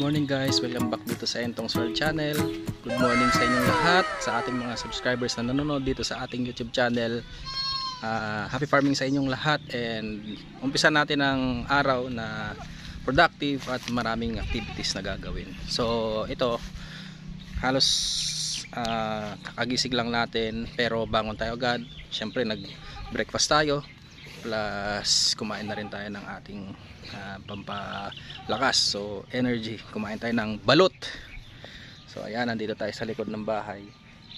morning guys, welcome back dito sa Entong's World Channel. Good morning sa inyong lahat, sa ating mga subscribers na nanonood dito sa ating YouTube channel. Happy farming sa inyong lahat, and umpisa natin ang araw na productive at maraming activities na gagawin. So ito, halos kakagising lang natin, pero bangon tayo agad. Siyempre nag breakfast tayo, plus kumain na rin tayo ng ating pampalakas, so energy. Kumain tayo ng balot. So ayan, nandito tayo sa likod ng bahay.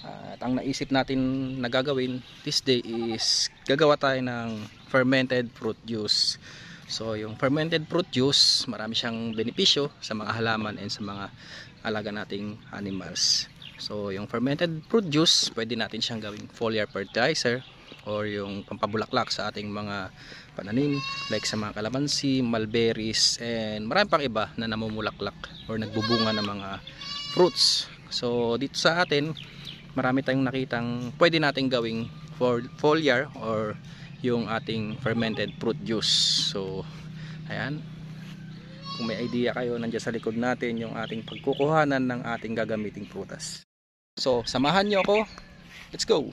At ang naisip natin na gagawin this day is gagawa tayo ng fermented fruit juice. So yung fermented fruit juice, marami siyang benepisyo sa mga halaman and sa mga alaga nating animals. So yung fermented fruit juice, pwede natin siyang gawing foliar fertilizer or yung pampabulaklak sa ating mga pananim, like sa mga kalamansi, mulberries, and marami pang iba na namumulaklak or nagbubunga ng mga fruits. So dito sa atin, marami tayong nakitang pwede nating gawing foliar or yung ating fermented fruit juice. So ayan, kung may idea kayo, nandiyan sa likod natin yung ating pagkukuhanan ng ating gagamiting prutas. So samahan nyo ako, let's go!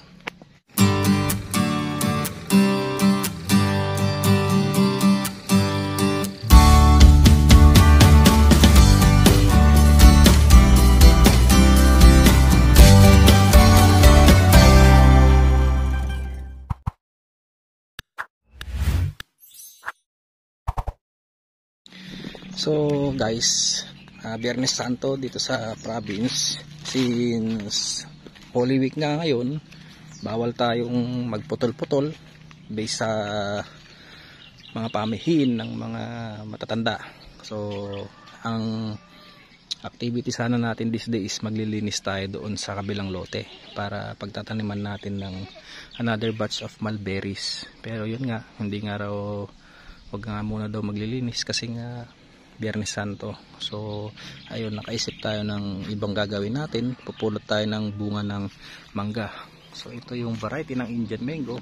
So guys, Biyernes Santo dito sa province, since Holy Week nga ngayon, bawal tayong magputol-putol based sa mga pamihin ng mga matatanda. So ang activity sana natin this day is maglilinis tayo doon sa kabilang lote para pagtataniman natin ng another batch of mulberries. Pero yun nga, hindi nga raw, wag nga muna daw maglilinis kasi nga Biyernes Santo. So ayun, nakaisip tayo ng ibang gagawin natin. Pupulot tayo ng bunga ng mangga. So ito yung variety ng Indian mango.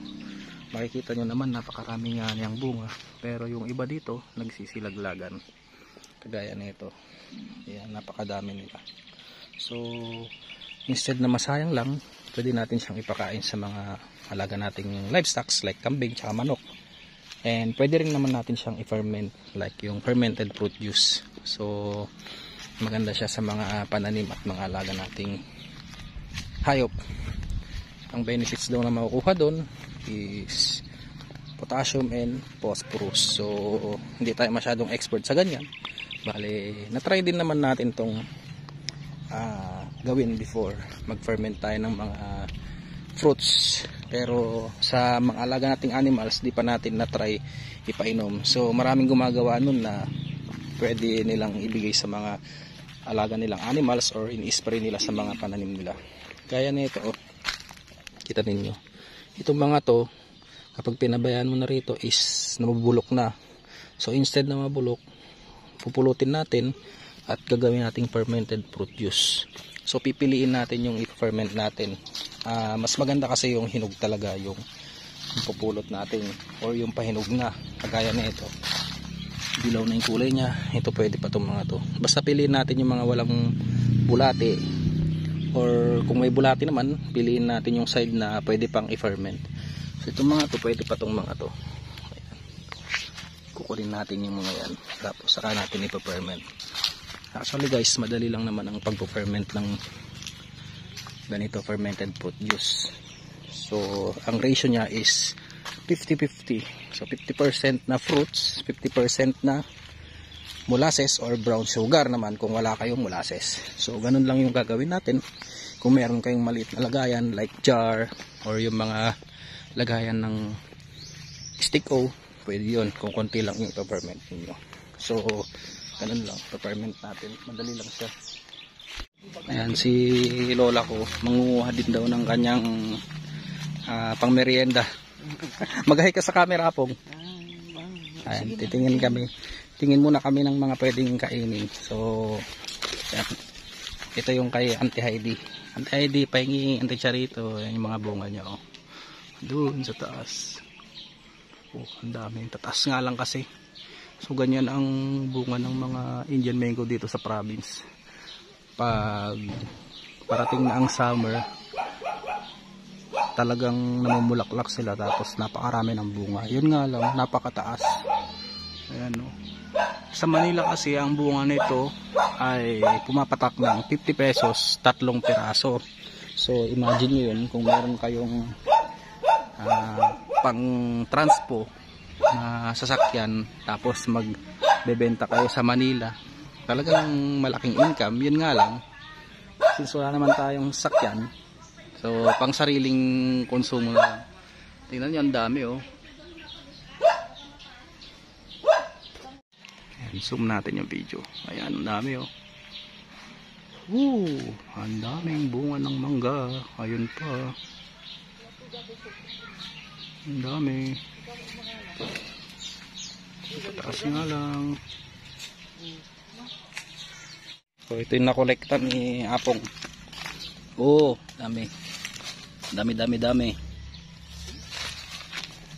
Makikita nyo naman, napakarami nga niyang bunga, pero yung iba dito nagsisilaglagan, kagaya nito. Ayan, napakadami nila. So instead na masayang lang, pwede natin siyang ipakain sa mga alaga nating livestock like kambing tsaka manok. And pwede rin naman natin siyang i-ferment like yung fermented fruit juice. So maganda siya sa mga pananim at mga alaga nating hayop. Ang benefits daw na makukuha doon is potassium and phosphorus. So hindi tayo masyadong expert sa ganyan. Bale, na-try din naman natin tong gawin before. Mag-ferment tayo ng mga fruits, pero sa mga alaga nating animals di pa natin na-try ipainom. So maraming gumagawa nun na pwede nilang ibigay sa mga alaga nilang animals or in-spray nila sa mga pananim nila. Kaya nito, oh, kita ninyo, itong mga to, kapag pinabayaan mo na rito is nabubulok na. So instead na mabulok, pupulutin natin at gagawin nating fermented fruit juice. So pipiliin natin yung i-ferment natin. Mas maganda kasi yung hinog talaga, yung pupulot natin or yung pahinog na, kagaya na ito. Dilaw na yung kulay niya. Ito pwede pa itong mga to. Basta piliin natin yung mga walang bulate, or kung may bulate naman, piliin natin yung side na pwede pang i-ferment. So itong mga to, pwede pa itong mga to. Ayan. Kukunin natin yung mga yan, tapos saka natin ipa-ferment. Actually guys, madali lang naman ang pagpo-ferment ng ganito fermented fruit juice. So ang ratio niya is 50-50. So 50% na fruits, 50% na molasses or brown sugar naman kung wala kayong molasses. So ganun lang yung gagawin natin. Kung meron kayong maliit na lagayan like jar or yung mga lagayan ng stick o, pwede yun kung konti lang yung ipa-ferment niyo. So ganun lang, pa-ferment natin. Madali lang siya. Ayan, si lola ko, mangunguha din daw ng kanyang pang merienda. Mag-hi ka sa camera, Pong. Ayan, titingin kami. Tingin muna kami ng mga pwedeng kainin. So, ayan. Ito yung kay Auntie Heidi. Auntie Heidi, pahingi Auntie Charito. Ayan yung mga bunga niya, oh. Doon sa taas. Oh, ang daming. Tataas nga lang kasi. So ganyan ang bunga ng mga Indian mango dito sa province. Pag parating na ang summer, talagang namumulaklak sila, tapos napakarami ng bunga. Yun nga lang, napakataas. Ayan, no? Sa Manila kasi ang bunga nito ay pumapatak ng 50 pesos 3 piraso. So imagine nyo yun, kung meron kayong pang transpo na sasakyan, tapos magbebenta kayo sa Manila, talagang malaking income. Yun nga lang, since wala naman tayong sasakyan, so pang sariling konsumo na. Tingnan nyo, ang dami oh. Ayan, zoom natin yung video. Ayan, ang dami oh. Ang daming bunga ng mangga. Ayun pa, ang dami. Taas nga lang. So ito yung nakolekta ni Apong. Dami. Dami.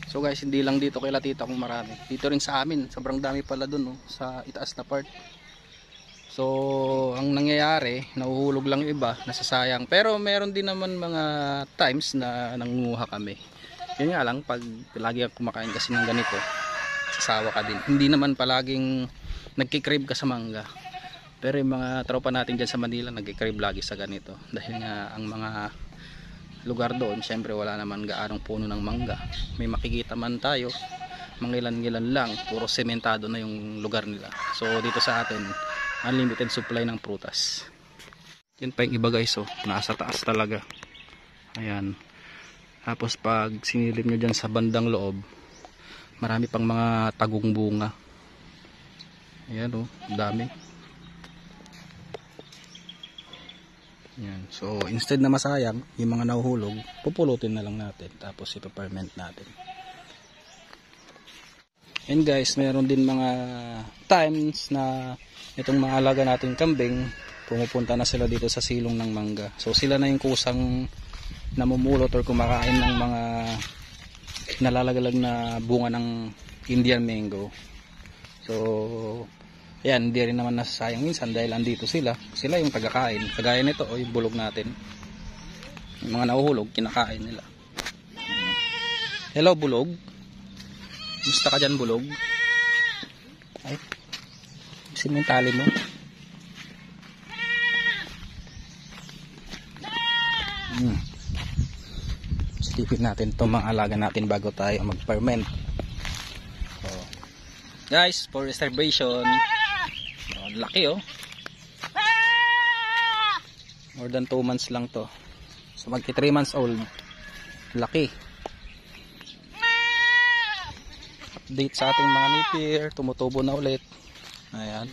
So guys, hindi lang dito kay Latita kung marami. Dito rin sa amin, sobrang dami pala dun, sa itaas na part. So ang nangyayari, nahuhulog lang yung iba, nasasayang. Pero meron din naman mga times na nangunguha kami. Yun nga lang, pag lagi kang kumakain kasi ng ganito, sasawa ka din. Hindi naman palaging nagkikrave ka sa mangga. Pero yung mga tropa natin dyan sa Manila, nagkikrave lagi sa ganito. Dahil nga ang mga lugar doon, syempre wala naman gaanong puno ng mangga. May makikita man tayo, mangilan-ngilan lang, puro sementado na yung lugar nila. So dito sa atin, unlimited supply ng prutas. Yan pa yung iba guys, nasa taas talaga. Ayan. Tapos pag sinilip nyo dyan sa bandang loob, marami pang mga tagong bunga. Ayan dami. Ayan. So instead na masayang yung mga nahuhulog, pupulutin na lang natin, tapos ipaperment natin. And guys, meron din mga times na itong mga alaga natin kambing, pumupunta na sila dito sa silong ng mangga. So sila na yung kusang namumulot or kumakain ng mga nalalagalag na bunga ng Indian mango. So ayan, hindi rin naman nasasayang minsan dahil andito sila yung tagakain. Kagaya nito yung bulog natin, yung mga nahuhulog, kinakain nila. Hello bulog, gusto ka dyan bulog? Ay, gusto mo yung tali mo? Silipin natin itong mga alaga natin bago tayo mag-ferment. So, guys, for reservation, laki more than 2 months lang to. So magti 3 months old. Laki. Update sa ating mga nipir, tumutubo na ulit. Ayan.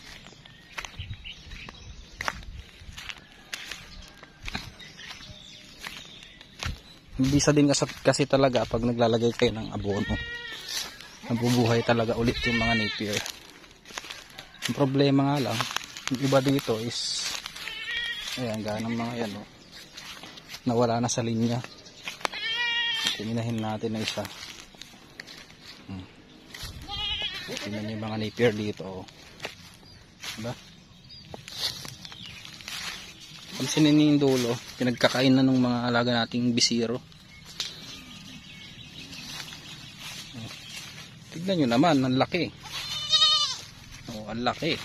Bisa din kasi talaga pag naglalagay kayo ng abono, nabubuhay talaga ulit yung mga napier. Ang problema nga lang, yung iba dito is ayan, ganang mga yan nawala na sa linya. Timinahin natin na isa. Tingnan nyo yung mga napier dito diba? Pansinin niyo yung dulo, pinagkakain na ng mga alaga nating bisiro. Tignan nyo naman, ang laki. Ang laki.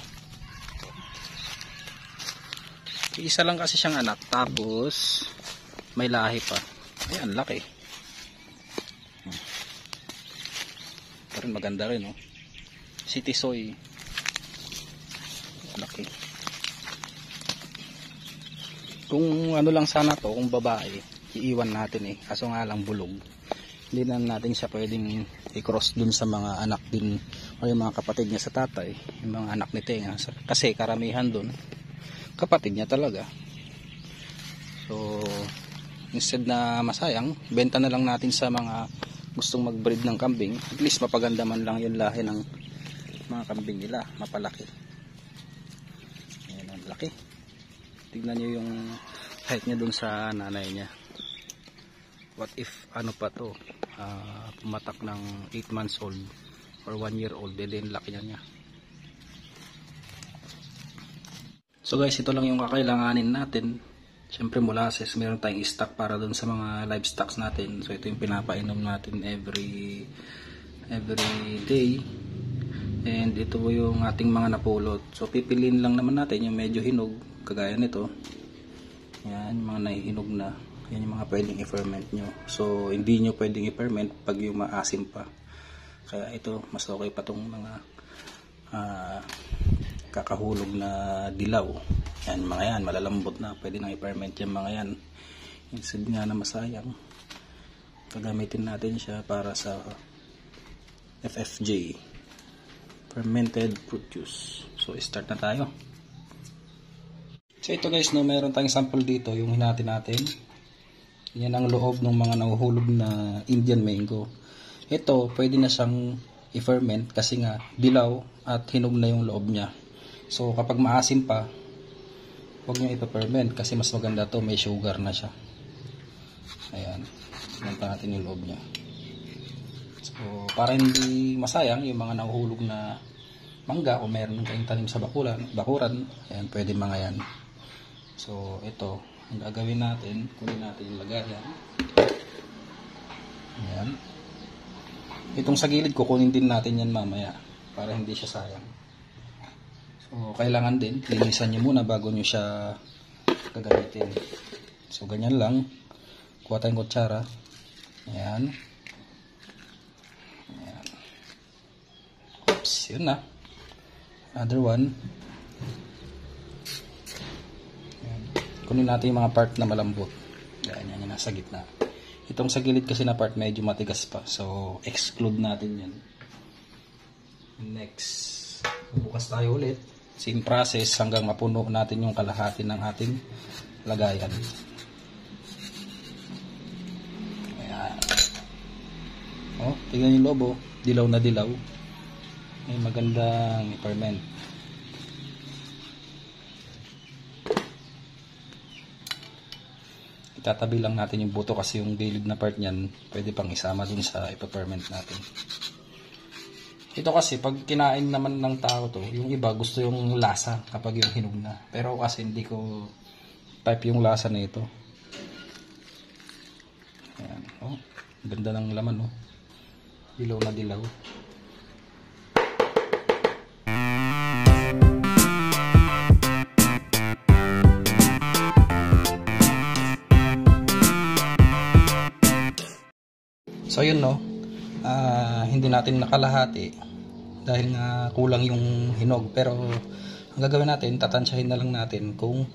Isa lang kasi siyang anak, tapos may lahi pa. Ayan, laki. Pero maganda rin City soy. Laki. Kung ano lang sana to, kung babae, iiwan natin kaso nga lang bulog. Hindi na natin siya pwedeng i-cross dun sa mga anak din o yung mga kapatid niya sa tatay, yung mga anak ni Tenga, kasi karamihan dun kapatid niya talaga. So instead na masayang, benta na lang natin sa mga gustong mag-breed ng kambing. At least mapaganda man lang yung lahi ng mga kambing nila, mapalaki. Ayan, ang laki. Tignan nyo yung height niya dun sa nanay niya. What if pa to, pumatak ng 8 months old or 1 year old, din laki niya. So guys, ito lang yung kakailanganin natin. Siyempre molasses, meron tayong stock para dun sa mga livestock natin. So ito yung pinapainom natin every day. And ito po yung ating mga napulot. So pipiliin lang naman natin yung medyo hinog, kagaya nito. Yan, mga nahihinog na. Yan yung mga pwedeng i-ferment nyo. So hindi nyo pwedeng i-ferment pag yung maasim pa. Kaya ito, mas okay pa tong mga kakahulog na dilaw. Yan, mga yan, malalambot na. Pwede nang i-ferment yung mga yan. Instead nga na masayang, gagamitin natin siya para sa FFJ, fermented fruit juice. So start na tayo. So ito guys, no, meron tayong sample dito, yung hinati natin. Yan ang loob ng mga nahuhulog na Indian mango. Ito, pwede na siyang i-ferment kasi nga dilaw at hinog na yung loob niya. So kapag maasim pa, huwag nyo ipa-ferment kasi mas maganda to, may sugar na siya. Ayan, sinunta natin yung loob niya. So para hindi masayang yung mga nahuhulog na mangga, o meron kayong tanim sa bakuran, ayan, pwede mga yan. So ito, ang gagawin natin, kunin natin yung lagayan. Ayan. Itong sa gilid, kukunin din natin yan mamaya para hindi siya sayang. So kailangan din linisan nyo muna bago nyo siya gagamitin. So ganyan lang, kuha tayong kutsara. Ayan. Ayan. Oops, yun na. Another one. Ayan. Kunin natin yung mga part na malambot. Ayan, yan nasa gitna. Itong sa gilid kasi na part medyo matigas pa, so exclude natin yan. Next, bubukas tayo ulit. Same process hanggang mapuno natin yung kalahati ng ating lagayan. Ayan. Oh, tingnan yung lobo, dilaw na dilaw. May magandang ferment. Itatabi lang natin yung buto kasi yung gilid na part niyan pwede pang isama dun sa ipa-ferment natin. Ito kasi pag kinain naman ng tao to, yung iba gusto yung lasa kapag yung hinog na. Pero kasi hindi ko type yung lasa na ito. Ayan, oh, ganda ng laman, oh. Dilaw na dilaw. So yun, no, hindi natin nakalahati dahil nga kulang yung hinog, pero ang gagawin natin, tatansyahin na lang natin kung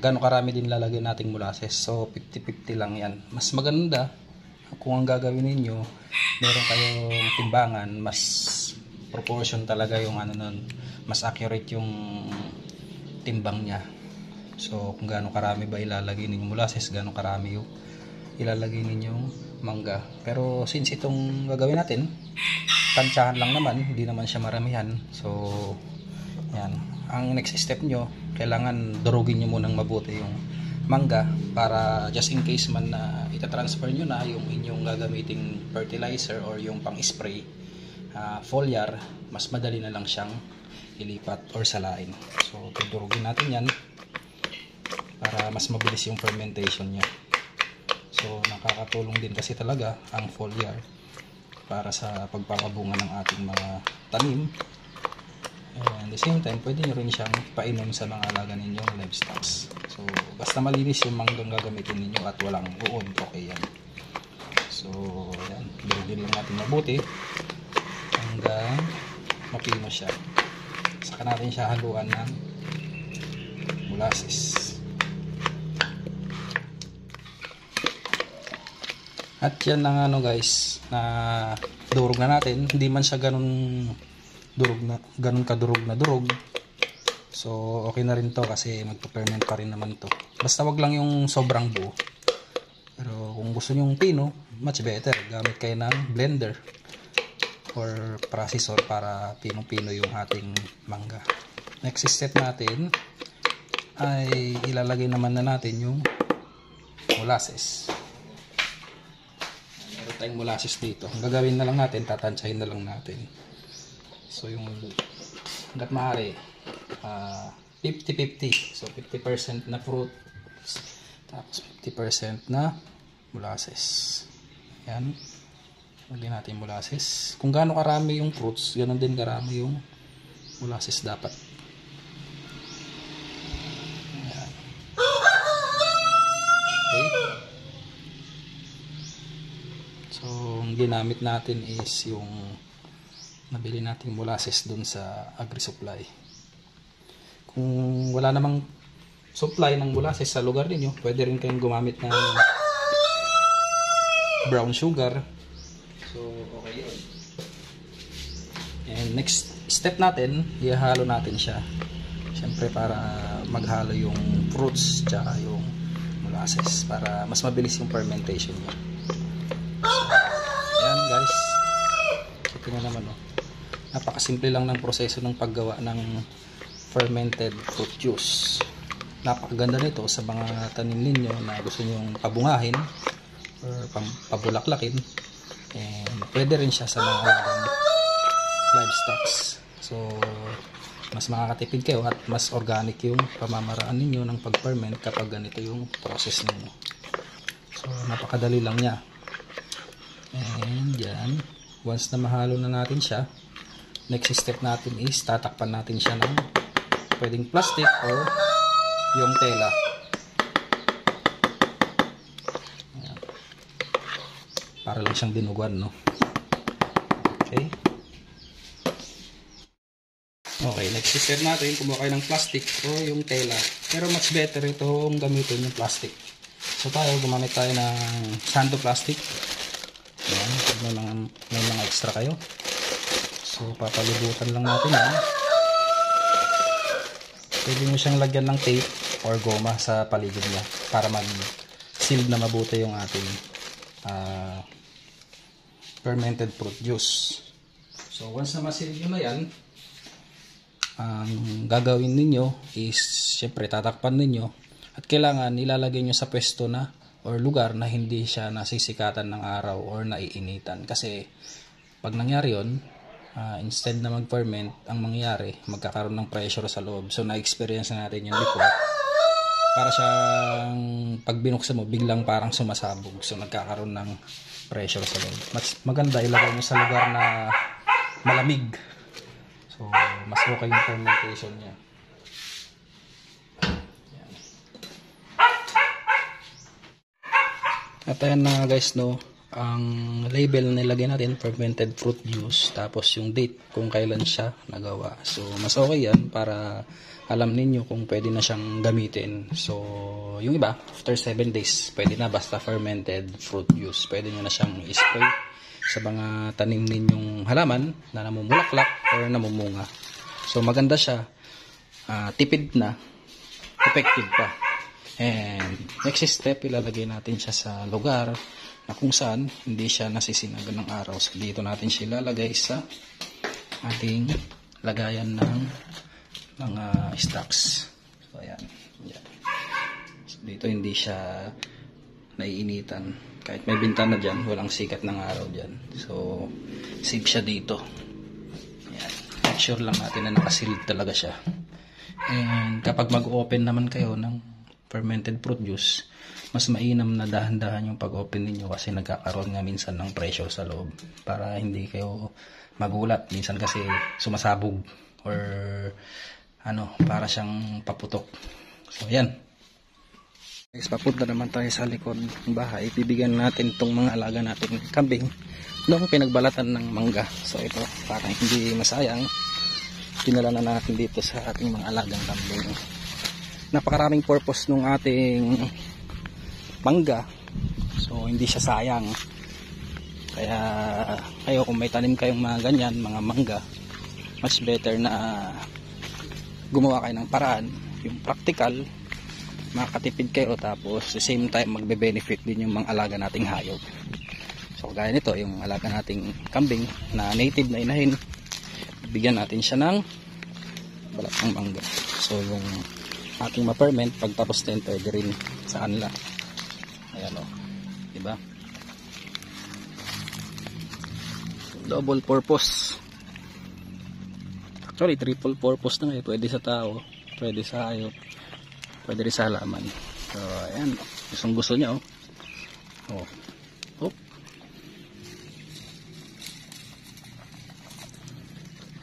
gaano karami din lalagyan nating molasses. So 50-50 lang yan. Mas maganda kung ang gagawin ninyo, meron kayong timbangan, mas proportion talaga yung ano nun, mas accurate yung timbang nya. So kung gaano karami ba ilalagay ninyong molasses, gaano karami yung ilalagay ninyong mangga. Pero since itong gagawin natin, tansyahan lang naman, hindi naman siya maramihan. So yan, ang next step nyo, kailangan durugin nyo munang mabuti yung mangga para just in case man na itatransfer nyo na yung inyong gagamiting fertilizer or yung pang spray foliar, mas madali na lang siyang ilipat or salain. So tudurugin natin yan para mas mabilis yung fermentation nya. So nakakatulong din kasi talaga ang foliar para sa pagpapabunga ng ating mga tanim. And at the same time, pwede nyo rin siyang painom sa mga alaga ninyong livestock. So basta malinis yung manggang gagamitin ninyo at walang uod, okay yan. So yan, durugin lang natin mabuti hanggang mapino siya. Saka natin siya haluan ng molasses. At yan na ano guys, na durog na natin. Hindi man siya ganun kadurog na durog. So okay na rin to kasi magpa-ferment pa rin naman to. Basta wag lang yung sobrang buo. Pero kung gusto niyo yung pino, much better. Gamit kayo ng blender or processor para pinong-pino yung ating mangga. Next step natin ay ilalagay naman na natin yung molasses. Meron tayong molasses dito. Ang gagawin na lang natin, tatansyahin na lang natin. So yung hanggat maaari, 50-50. So 50% na fruit, tapos 50% na molasses. Yan. Lagyan natin yung molasses. Kung gaano karami yung fruits, ganoon din karami yung molasses dapat. Yan. Okay. So, ang ginamit natin is yung nabili nating molasses dun sa agri-supply. Kung wala namang supply ng molasses sa lugar ninyo, pwede rin kayong gumamit ng brown sugar. So, okay yun. And next step natin, ihalo natin siya. Siyempre para maghalo yung fruits tsaka yung molasses para mas mabilis yung fermentation niya. So, ayan guys. Ito na naman oh. Napakasimple lang ng proseso ng paggawa ng fermented fruit juice. Napakaganda nito sa mga tanim ninyo na gusto nyong pabungahin or pabulaklakin. And pwede rin siya sa mga alagang livestocks. So, mas makakatipid kayo at mas organic yung pamamaraan ninyo ng pag-ferment kapag ganito yung process ninyo. So, napakadali lang niya. And yan, once na mahalo na natin siya, next step natin is tatakpan natin siya ng pwedeng plastic or yung tela. Para lang siyang dinuguan, no? Okay. Okay, next step natin, kumuha kayo ng plastic o yung tela. Pero much better itong gamitin yung plastic. So tayo, gumamit tayo ng sando plastic. Ayan, may mga extra kayo. So papalibutan lang natin yan. Pwede mo siyang lagyan ng tape or goma sa paligid niya para mag-sealed na mabuti yung ating fermented fruit juice. So once na ma-seal nyo na yan, ang gagawin ninyo is syempre tatakpan ninyo at kailangan ilalagay nyo sa pwesto na or lugar na hindi siya nasisikatan ng araw or naiinitan. Kasi pag nangyari yun, instead na mag-ferment, ang mangyayari magkakaroon ng pressure sa loob. So na-experience na natin yun before. Para siyang pag binuksan mo biglang parang sumasabog, so nagkakaroon ng pressure sa loob. Mas maganda ilagay nyo sa lugar na malamig, so mas okay yung fermentation nya. At ayan na guys, no, ang label na nilagay natin, fermented fruit juice, tapos yung date kung kailan siya nagawa. So mas okay yan para alam ninyo kung pwede na siyang gamitin. So yung iba, after 7 days, pwede na basta fermented fruit juice. Pwede nyo na siyang i-spray sa mga tanim ninyong halaman na namumulaklak or namumunga. So maganda siya, tipid na, effective pa. And next step, ilalagay natin siya sa lugar na kung saan hindi siya nasisinagan ng araw. So dito natin siya ilalagay sa ating lagayan ng mga stocks. So ayan. So, dito hindi siya naiinitan. Kahit may bintana dyan, walang sikat ng araw dyan. So safe siya dito. Ayan. Make sure lang natin na nakasealed talaga siya. And kapag mag-open naman kayo ng fermented fruit juice, mas mainam na dahan-dahan yung pag-open ninyo kasi nagkakaroon nga minsan ng pressure sa loob para hindi kayo magulat. Minsan kasi sumasabog or para siyang paputok. So yan guys, papunta naman tayo sa likod ng bahay. Bibigyan natin itong mga alaga natin kambing noong pinagbalatan ng mangga. So ito, para hindi masayang, dinala na natin dito sa ating mga alagang kambing. Napakaraming purpose nung ating mangga, so hindi siya sayang. Kaya kayo kung may tanim kayong mga ganyan, mga mangga, much better na gumawa kayo ng paraan, yung practical, makakatipid kayo, tapos the same time magbe-benefit din yung mga alaga nating hayop. So gaya nito, yung alaga nating kambing na native na inahin, bigyan natin siya ng balat ng mangga. So yung ating ma-ferment, pagtapos din pwede rin sa kanila. Ayan o, diba? Double purpose. Actually triple purpose na pwede sa tao, pwede sa hayop, pwede rin sa halaman. So ayan, gustong gusto niya oh. Oh. Oh.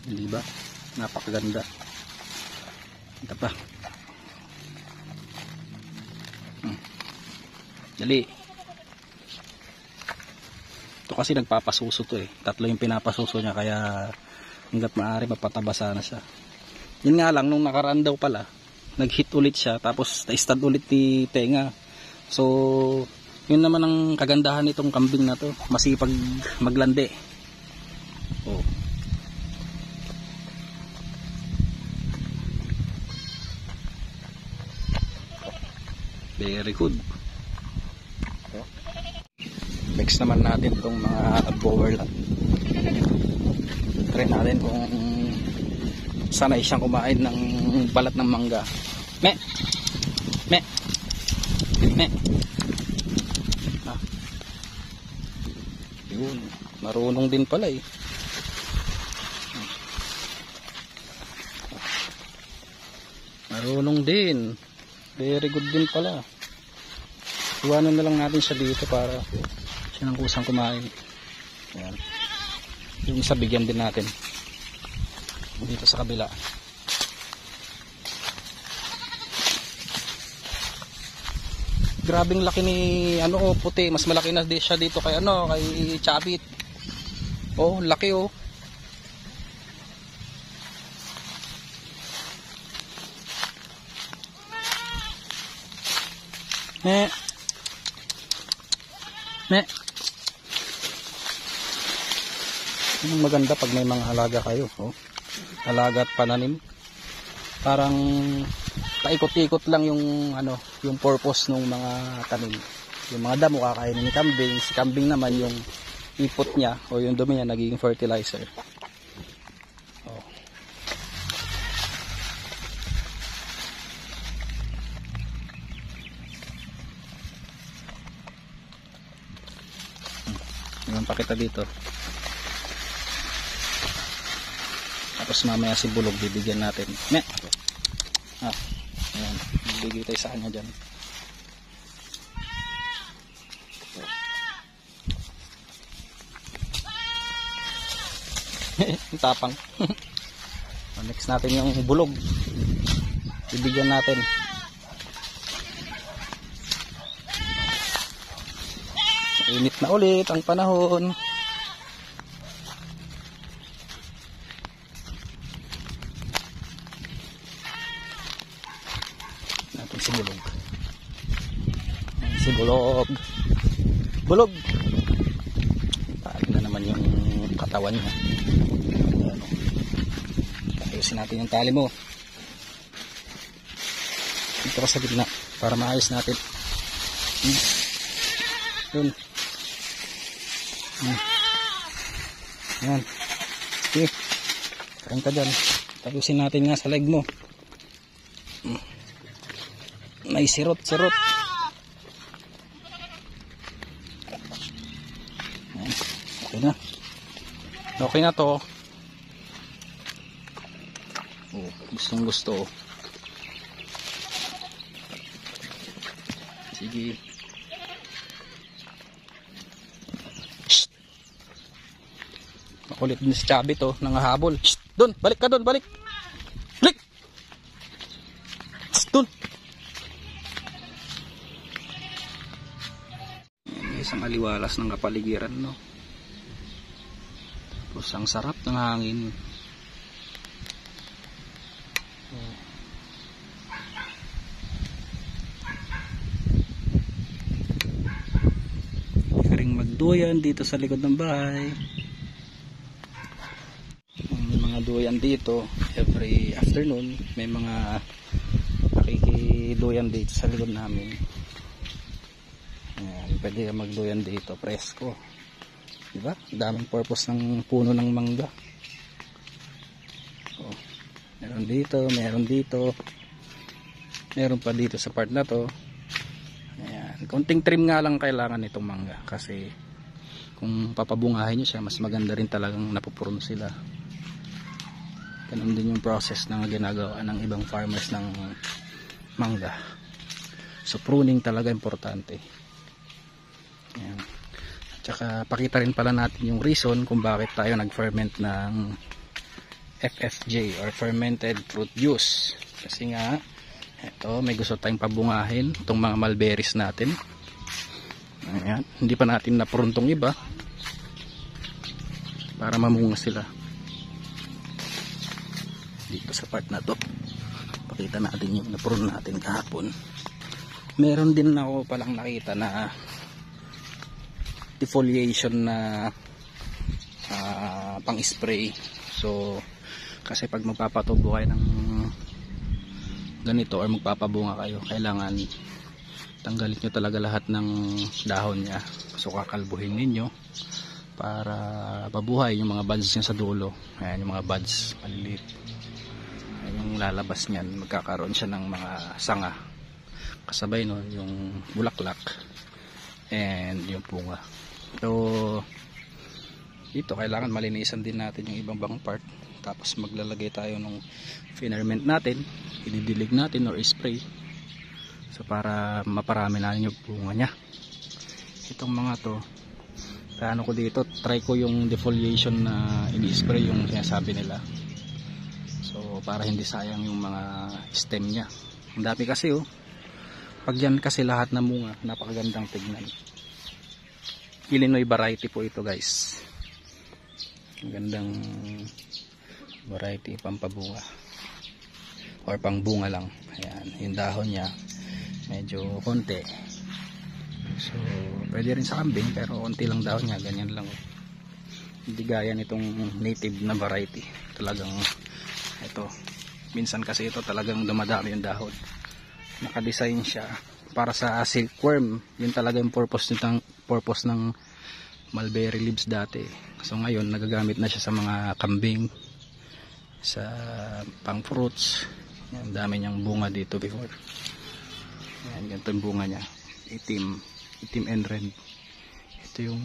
Hindi ba? Napakaganda. Ito pa. Dali. Ito kasi nagpapasuso to eh. 3 yung pinapasuso niya, kaya hanggat maaari mapatabasa na siya. Yun nga lang, nung nakaraan daw pala, nag-hit ulit siya, tapos na-stud ulit ni tenga. So, yun naman ang kagandahan nitong kambing na to. Masipag maglandi. Oh. Very good. Next naman natin itong mga bower lang. Try natin kung sanay siyang kumain ng balat ng mangga. Me! Me! Me! Ah. Yun. Marunong din pala eh. Marunong din. Very good din pala. Iwanan na lang natin siya dito para siya nang kusang kumain. Ayan. Yung isa bigyan din natin dito sa kabila. Grabing laki ni ano, puti. Mas malaki na siya dito kay ano, kay Chabit. Oh, laki oh. Me. Yung maganda pag may mga alaga kayo, oh. Alaga at pananim. Parang paikot-ikot lang yung ano, yung purpose ng mga tanim. Yung mga damo kakainin ni kambing, si kambing naman yung ipot niya o yung dumi niya nagiging fertilizer. Oh. Yung pakita dito. Tapos mamaya si Bulog bibigyan natin. Me. Ah, ayan. Bibigay tayo sa kanya dyan. Tapang. Next natin yung Bulog. Bibigyan natin. Init na ulit ang panahon. Natin si Bulog. Si Bulog. Bulog. Tali na naman yung katawan niya. Ayusin natin yung tali mo. Dito ka sa gitna para maayos natin. Yun. Ayan. Okay. Kain ka dyan. Tapusin natin nga sa leg mo. May sirot-sirot. Ayan. Okay na. Okay na to. Oh, gustong gusto. Sige. Makulit din si Chabit oh, nangahabol. Doon, balik ka doon, balik. Balik. Doon. Isang aliwalas ng kapaligiran, no. Tapos ang sarap ng hangin. Karing magduyan dito sa likod ng bahay. Duyan dito every afternoon, may mga nakikiduyan dito sa likod namin. Ayan, pwede magduyan dito, presko, diba? Daming purpose ng puno ng mangga. Oh, meron dito, meron pa dito sa part na to. Ayan, konting trim nga lang kailangan nitong mangga kasi kung papabungahin nyo siya, mas maganda rin talagang napupuron sila. Ganun din yung process na ginagawa ng ibang farmers ng mangga. So pruning talaga importante. Ayan. At saka pakita rin pala natin yung reason kung bakit tayo nag-ferment ng FFJ or fermented fruit juice. Kasi nga ito, may gusto tayong pabungahin itong mga mulberries natin. Ayan. Hindi pa natin napruntong iba para mamunga sila. Dito sa part na to, pakita natin yung naprune natin kahapon. Meron din ako palang nakita na defoliation na pang spray. So kasi pag magpapatubo kayo ng ganito or magpapabunga kayo, kailangan tanggalin nyo talaga lahat ng dahon nya. So kakalbuhin ninyo para pabuhay yung mga buds nya sa dulo. Ayan yung mga buds maliliit, yung lalabas niyan, magkakaroon siya ng mga sanga kasabay no yung bulaklak and yung bunga. So dito kailangan malinisan din natin yung ibang part, tapos maglalagay tayo ng ferment natin, ididilig natin or spray, so para maparami natin yung bunga nya. Itong mga to, plano ko dito, try ko yung defoliation na ini-spray yung sinasabi nila. So para hindi sayang yung mga stem nya. Ang dami kasi oh. Pag yan kasi lahat na bunga, napakagandang tignan. Illinois variety po ito guys. Ang gandang variety, pampabunga or pangbunga lang. Ayan, yung dahon nya medyo konti. So pwede rin sa kambing pero konti lang dahon nya, ganyan lang. Hindi gaya nitong native na variety. Talagang ito, minsan kasi ito talagang dumadami yung dahon. Nakadesign siya para sa silkworm. Yun talaga yung purpose ng mulberry leaves dati. So ngayon nagagamit na siya sa mga kambing, sa pang fruits. Yan, dami niyang bunga dito before. Yan, ganito yung bunga niya, itim and red. Ito yung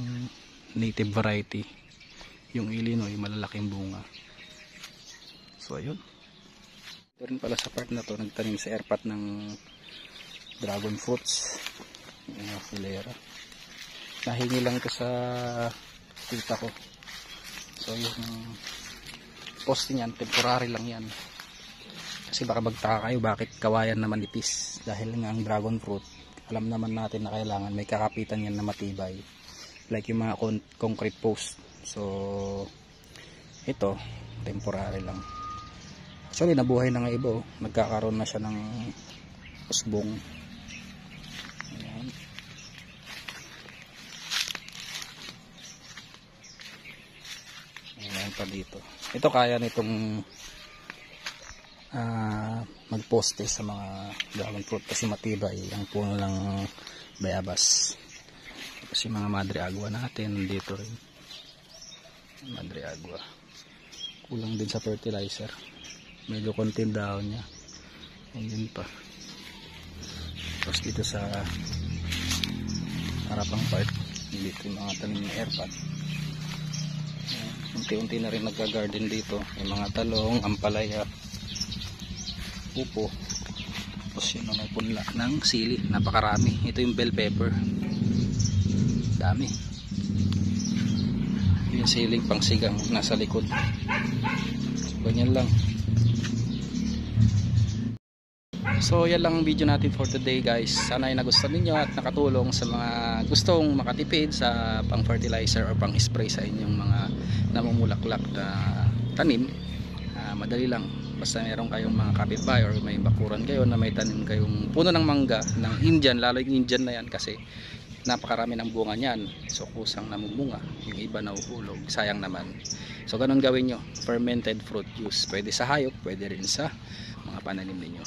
native variety, yung Illinois, malalaking bunga. So ayun, ito rin pala sa part na to, nagtanim sa airpot ng dragon fruits, yung filera. Nahingi lang ito sa tita ko. So yung post niyan, temporary lang yan. Kasi baka magtaka kayo bakit kawayan na manipis. Dahil nga ang dragon fruit, alam naman natin na kailangan may kakapitan yan na matibay, like yung mga concrete post. So ito temporary lang. Actually nabuhay na nga iba oh. Nagkakaroon na siya ng usbong. Ayan. Ayan pa dito. Ito kaya nitong magposte sa mga dragon fruit kasi matibay ang puno ng bayabas. Tapos yung mga madre agua natin dito rin. Madre agua. Kulang din sa fertilizer. Medyo konti dahon niya. Ayun pa. Tapos dito sa harapang part, dito yung mga tanim na airpot. Unti-unti na rin nagka-garden dito. May mga talong, ampalaya, upo. Tapos yun na may punla ng sili. Napakarami. Ito yung bell pepper. Dami. Yung siling pangsigang nasa likod. Ganyan lang. So yan lang ang video natin for today guys. Sana ay nagustuhan ninyo at nakatulong sa mga gustong makatipid sa pang fertilizer or pang spray sa inyong mga namumulaklak na tanim. Madali lang, basta meron kayong mga kapitbahay or may bakuran kayo na may tanim kayong puno ng mangga ng Indian, lalo yung Indian na yan kasi napakarami ng bunga niyan. So kusang namumunga, yung iba nauhulog, sayang naman. So ganun gawin nyo, fermented fruit juice, pwede sa hayop, pwede rin sa mga pananim ninyo.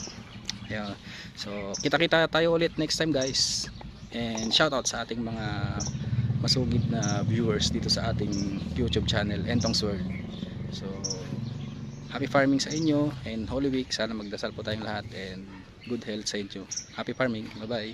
Yeah. So kita-kita tayo ulit next time guys, and shout out sa ating mga masugid na viewers dito sa ating YouTube channel Entong's World. So happy farming sa inyo and Holy Week, sana magdasal po tayong lahat and good health sa inyo. Happy farming, bye bye.